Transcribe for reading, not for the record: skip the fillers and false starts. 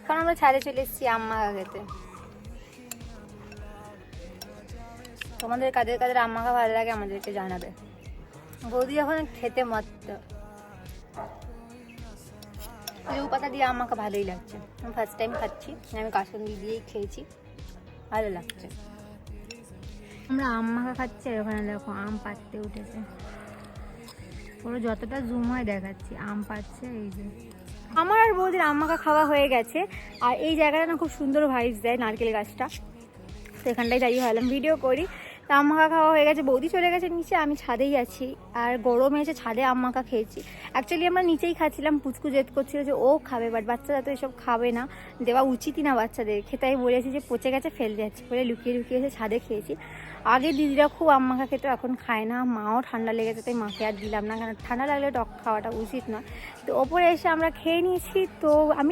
কারণ আমরা ছাদে চলে এসেছি আম মাখা খেতে। তোমাদের কাদের কাদের আম মাখা ভালো লাগে আমাদেরকে জানাবে। বৌদি এখন খেতে মত, লেবু পাতা দিয়ে আম মাখা ভালোই লাগছে। আমি ফার্স্ট টাইম খাচ্ছি, আমি কাসুন্দি দিয়েই খেয়েছি, ভালো লাগছে। আমরা আম মাখা খাচ্ছি আর ওখানে দেখো আম পাড়তে উঠেছে, পুরো যতটা জুম হয় দেখাচ্ছি আম পাড়ছে। এই যে আমার আর বৌদির আম মাখা খাওয়া হয়ে গেছে। আর এই জায়গাটা না খুব সুন্দর ভাইবস দেয়, নারকেল গাছটা, তো এখানটায় দাঁড়িয়ে ভাবলাম ভিডিও করি। তো আম মাখা খাওয়া হয়ে গেছে, বৌদি চলে গেছে নিচে, আমি ছাদেই আছি। আর গরমে এসে ছাদে আম মাখা খেয়েছি। অ্যাকচুয়ালি আমরা নিচেই খাচ্ছিলাম, পুচকু জেদ করছিল যে ও খাবে, বাট বাচ্চারা তো এসব খাবে না, দেওয়া উচিতই না বাচ্চাদের খেতে। আমি বলেছি যে পচে গেছে ফেলে যাচ্ছে, বলে লুকিয়ে লুকিয়ে এসে ছাদে খেয়েছি। আগে দিদিরা খুব আম মাখা খেতে, এখন খায় না। মাও ঠান্ডা লেগেছে তাই মাকে আর দিলাম না, কারণ ঠান্ডা লাগলে টক খাওয়াটা উচিত নয়। তো ওপরে এসে আমরা খেয়ে নিয়েছি। তো আমি